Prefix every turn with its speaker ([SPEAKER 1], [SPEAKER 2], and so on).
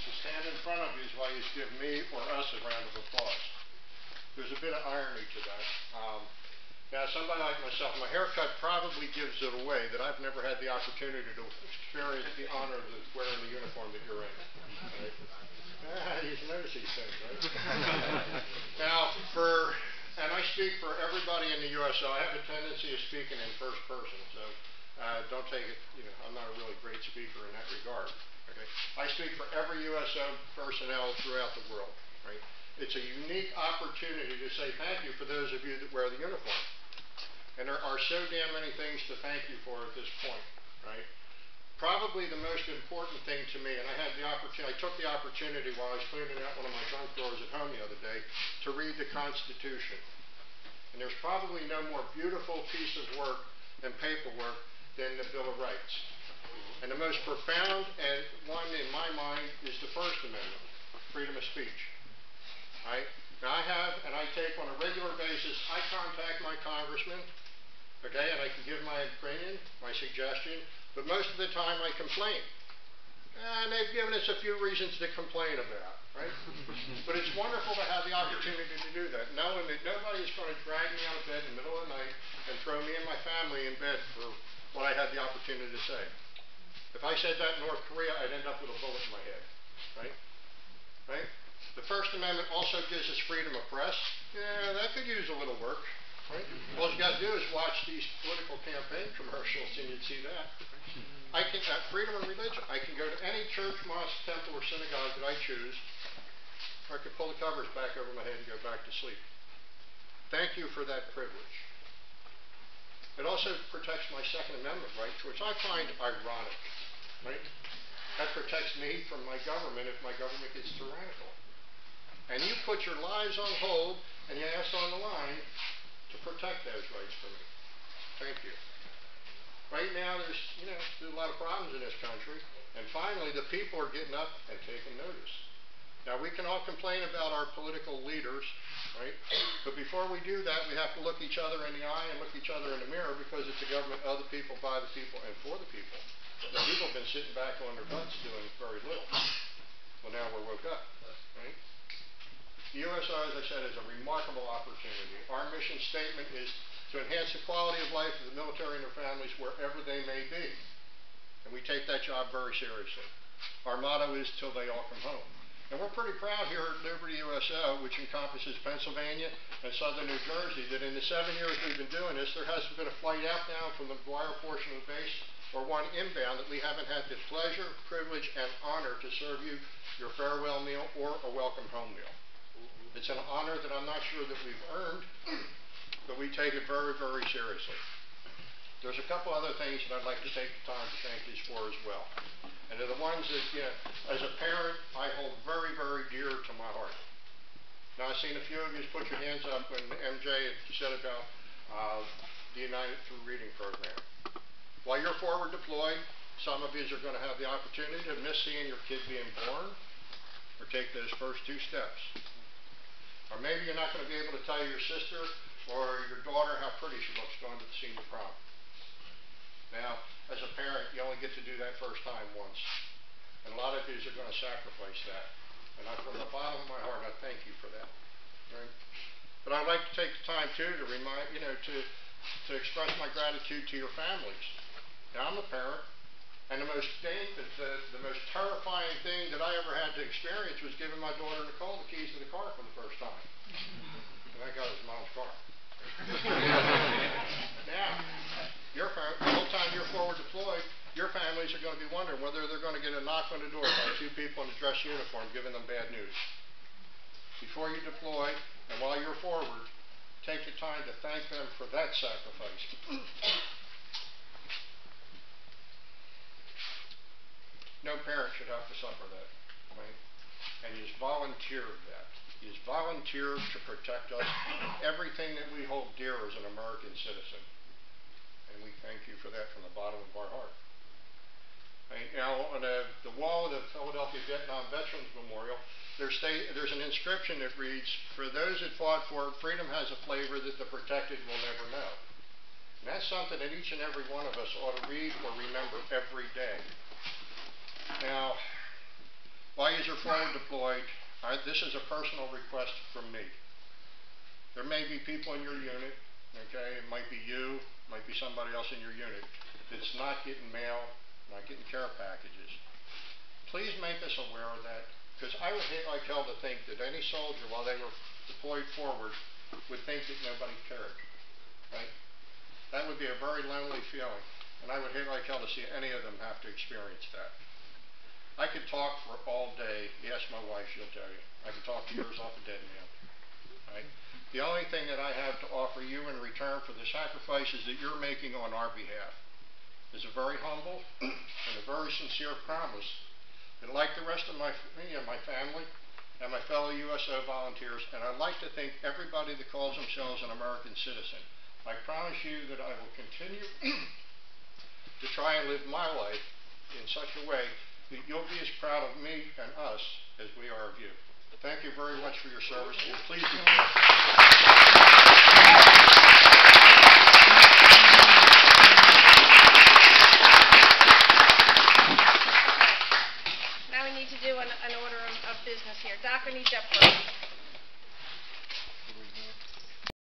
[SPEAKER 1] to stand in front of you is why you give me or us a round of applause. There's a bit of irony to that. Now, somebody like myself, my haircut probably gives it away that I've never had the opportunity to experience the honor of wearing the uniform that you're in. Right? You notice these things, right? Now, and I speak for everybody in the USO. I have a tendency of speaking in first person, so don't take it, I'm not a really great speaker in that regard. Okay? I speak for every USO personnel throughout the world. Right? It's a unique opportunity to say thank you for those of you that wear the uniform. And there are so damn many things to thank you for at this point, right? Probably the most important thing to me, and I took the opportunity while I was cleaning out one of my junk drawers at home the other day to read the Constitution. And there's probably no more beautiful piece of work and paperwork than the Bill of Rights. And the most profound one in my mind is the First Amendment, freedom of speech. Right? Now I take on a regular basis, I contact my congressman, okay, and I can give my opinion, my suggestion, but most of the time I complain. And they've given us a few reasons to complain about, right? But it's wonderful to have the opportunity to do that, knowing that nobody is going to drag me out of bed in the middle of the night and throw me and my family in bed for what I had the opportunity to say. If I said that in North Korea, I'd end up with a bullet in my head, right? Right? The First Amendment also gives us freedom of press. Yeah, that could use a little work, right? All you got to do is watch these political campaign commercials and you'd see that. Freedom of religion. I can go to any church, mosque, temple, or synagogue that I choose. Or I could pull the covers back over my head and go back to sleep. Thank you for that privilege. It also protects my Second Amendment rights, which I find ironic, right? That protects me from my government if my government gets tyrannical. And you put your lives on hold and your ass on the line to protect those rights for me. Thank you. Right now, there's a lot of problems in this country, and finally, the people are getting up and taking notice. Now, we can all complain about our political leaders, right? But before we do that, we have to look each other in the eye and look each other in the mirror because it's a government of the people, by the people, and for the people. The people have been sitting back on their butts doing very little. Well, now we're woke up, right? The USO, as I said, is a remarkable opportunity. Our mission statement is to enhance the quality of life of the military and their families wherever they may be. And we take that job very seriously. Our motto is, till they all come home. And we're pretty proud here at Liberty USO, which encompasses Pennsylvania and southern New Jersey, that in the 7 years we've been doing this, there hasn't been a flight out now from the McGuire portion of the base or one inbound that we haven't had the pleasure, privilege, and honor to serve you your farewell meal or a welcome home meal. It's an honor that I'm not sure that we've earned, but we take it very, very seriously. There's a couple other things that I'd like to take the time to thank you for as well. And they're the ones that, as a parent, I hold very, very dear to my heart. Now, I've seen a few of you put your hands up when MJ had said about the United Through Reading program. While you're forward deployed, some of you are going to have the opportunity to miss seeing your kid being born or take those first 2 steps. Or maybe you're not going to be able to tell your sister or your daughter how pretty she looks going to the senior prom. Now, as a parent, you only get to do that first time once. And a lot of you are going to sacrifice that. And from the bottom of my heart, I thank you for that. Right? But I'd like to take the time, too, to remind, to express my gratitude to your families. Now, I'm a parent. And the most terrifying thing that I ever had to experience was giving my daughter Nicole the keys to the car for the first time. And that got his mom's car. Now, the whole time you're forward deployed, your families are going to be wondering whether they're going to get a knock on the door by 2 people in a dress uniform giving them bad news. Before you deploy, and while you're forward, take the time to thank them for that sacrifice. No parent should have to suffer that, right? And he's volunteered that. He's volunteered to protect us, everything that we hold dear as an American citizen. And we thank you for that from the bottom of our heart. Right? Now, on the wall of the Philadelphia Vietnam Veterans Memorial, there's an inscription that reads, "For those that fought for it, freedom has a flavor that the protected will never know." And that's something that each and every one of us ought to read or remember every day. Now, while you're forward deployed, this is a personal request from me. There may be people in your unit, okay, it might be you, might be somebody else in your unit, that's not getting mail, not getting care packages. Please make us aware of that, because I would hate like hell to think that any soldier, while they were deployed forward, would think that nobody cared, right? That would be a very lonely feeling, and I would hate like hell to see any of them have to experience that. I could talk for all day. Ask my wife, she'll tell you. I could talk years off a dead man, right? The only thing that I have to offer you in return for the sacrifices that you're making on our behalf is a very humble and a very sincere promise that, like the rest of my family and my fellow USO volunteers, and I'd like to thank everybody that calls themselves an American citizen, I promise you that I will continue to try and live my life in such a way that you'll be as proud of me and us as we are of you. Thank you very much for your service, and please be blessed.
[SPEAKER 2] Now we need to do an order of business here. Doc, I need that first.